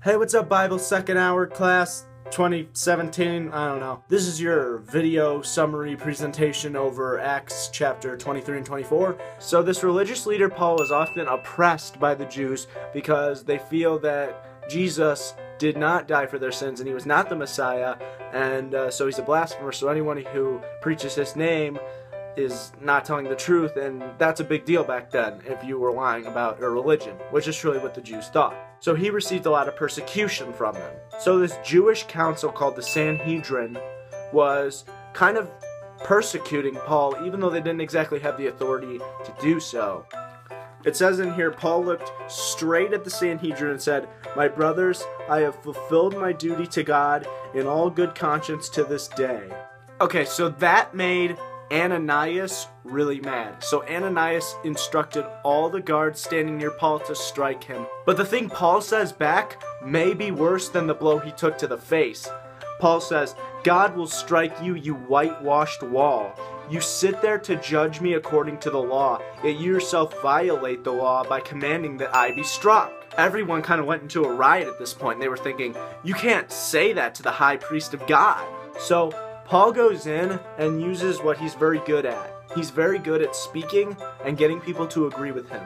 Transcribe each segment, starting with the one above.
Hey, what's up, Bible second hour class 2017? I don't know. This is your video summary presentation over Acts chapter 23 and 24. So this religious leader, Paul, is often oppressed by the Jews because they feel that Jesus did not die for their sins and he was not the Messiah, and so he's a blasphemer. So anyone who preaches his name is not telling the truth, and that's a big deal back then if you were lying about a religion, which is truly what the Jews thought. So he received a lot of persecution from them. So this Jewish council called the Sanhedrin was kind of persecuting Paul, even though they didn't exactly have the authority to do so. It says in here, Paul looked straight at the Sanhedrin and said, "My brothers, I have fulfilled my duty to God in all good conscience to this day." Okay, so that made Ananias really mad. So Ananias instructed all the guards standing near Paul to strike him. But the thing Paul says back may be worse than the blow he took to the face. Paul says, "God will strike you, you whitewashed wall. You sit there to judge me according to the law, yet you yourself violate the law by commanding that I be struck." Everyone kind of went into a riot at this point. They were thinking, you can't say that to the high priest of God. So Paul goes in and uses what he's very good at. He's very good at speaking and getting people to agree with him.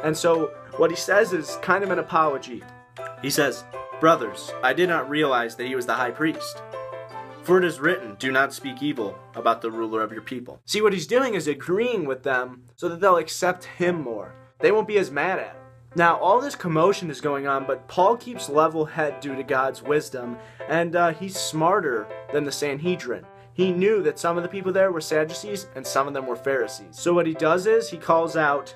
And so what he says is kind of an apology. He says, "Brothers, I did not realize that he was the high priest. For it is written, do not speak evil about the ruler of your people." See, what he's doing is agreeing with them so that they'll accept him more. They won't be as mad at him. Now, all this commotion is going on, but Paul keeps level head due to God's wisdom, and he's smarter than the Sanhedrin. He knew that some of the people there were Sadducees and some of them were Pharisees. So what he does is he calls out,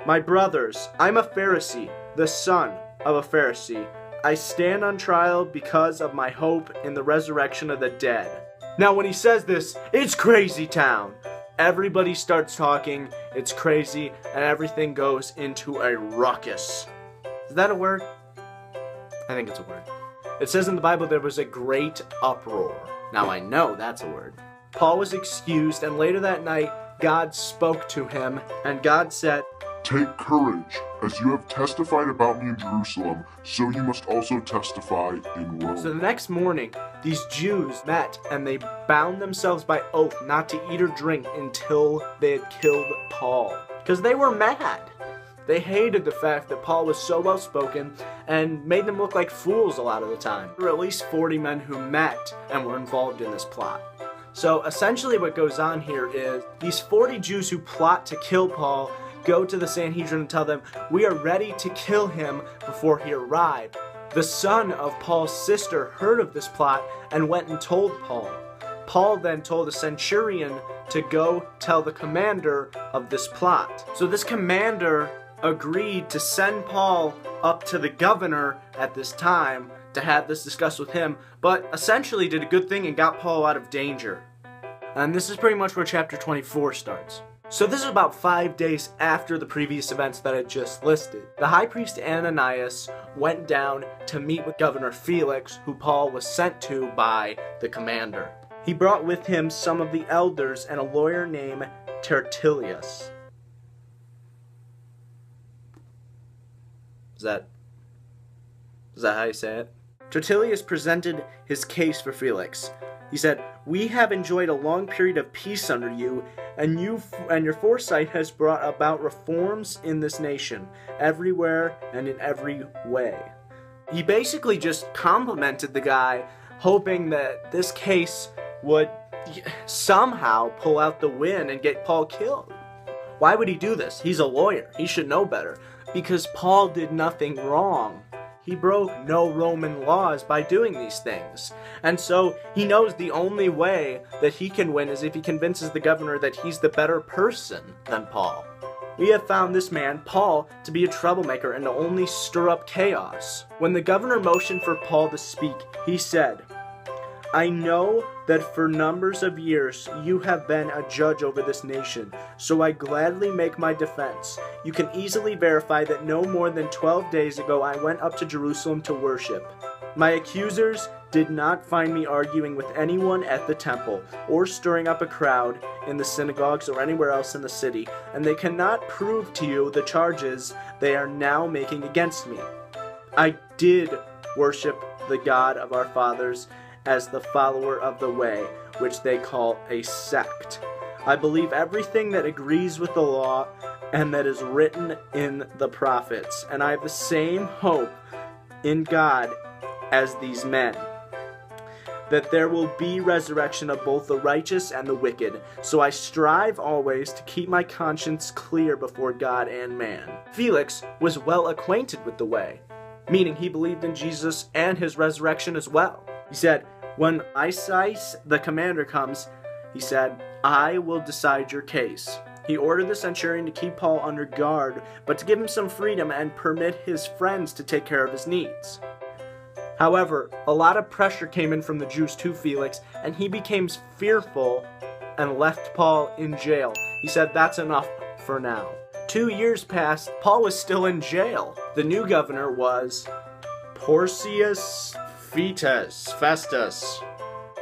"My brothers, I'm a Pharisee, the son of a Pharisee. I stand on trial because of my hope in the resurrection of the dead." Now, when he says this, it's crazy town. Everybody starts talking, it's crazy, and everything goes into a ruckus. Is that a word? I think it's a word. It says in the Bible there was a great uproar. Now I know that's a word. Paul was excused, and later that night, God spoke to him, and God said, "Take courage, as you have testified about me in Jerusalem, so you must also testify in Rome." So the next morning, these Jews met and they bound themselves by oath not to eat or drink until they had killed Paul. Because they were mad. They hated the fact that Paul was so well spoken and made them look like fools a lot of the time. There were at least 40 men who met and were involved in this plot. So essentially what goes on here is these 40 Jews who plot to kill Paul go to the Sanhedrin and tell them, "We are ready to kill him before he arrived." The son of Paul's sister heard of this plot and went and told Paul. Paul then told a centurion to go tell the commander of this plot. So this commander agreed to send Paul up to the governor at this time to have this discussed with him, but essentially did a good thing and got Paul out of danger. And this is pretty much where chapter 24 starts. So this is about 5 days after the previous events that I just listed. The high priest Ananias went down to meet with Governor Felix, who Paul was sent to by the commander. He brought with him some of the elders and a lawyer named Tertullus. Is that how you say it? Tertullus presented his case for Felix. He said, "We have enjoyed a long period of peace under you, and your foresight has brought about reforms in this nation, everywhere and in every way." He basically just complimented the guy, hoping that this case would somehow pull out the win and get Paul killed. Why would he do this? He's a lawyer. He should know better. Because Paul did nothing wrong. He broke no Roman laws by doing these things. And so he knows the only way that he can win is if he convinces the governor that he's the better person than Paul. "We have found this man, Paul, to be a troublemaker and to only stir up chaos." When the governor motioned for Paul to speak, he said, "I know that for numbers of years you have been a judge over this nation, so I gladly make my defense. You can easily verify that no more than 12 days ago I went up to Jerusalem to worship. My accusers did not find me arguing with anyone at the temple, or stirring up a crowd in the synagogues or anywhere else in the city, and they cannot prove to you the charges they are now making against me. I did worship the God of our fathers as the follower of the way, which they call a sect. I believe everything that agrees with the law and that is written in the prophets, and I have the same hope in God as these men, that there will be resurrection of both the righteous and the wicked. So I strive always to keep my conscience clear before God and man. Felix was well acquainted with the way, meaning he believed in Jesus and his resurrection as well. He said, when Lysias, the commander, comes, he said, I will decide your case. He ordered the centurion to keep Paul under guard, but to give him some freedom and permit his friends to take care of his needs. However, a lot of pressure came in from the Jews to Felix, and he became fearful and left Paul in jail. He said, that's enough for now. 2 years passed, Paul was still in jail. The new governor was Porcius Festus.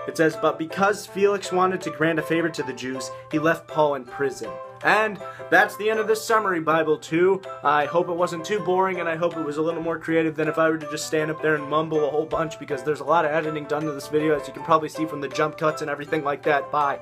It says, but because Felix wanted to grant a favor to the Jews, he left Paul in prison. And that's the end of this summary, Bible 2. I hope it wasn't too boring, and I hope it was a little more creative than if I were to just stand up there and mumble a whole bunch, because there's a lot of editing done to this video, as you can probably see from the jump cuts and everything like that. Bye.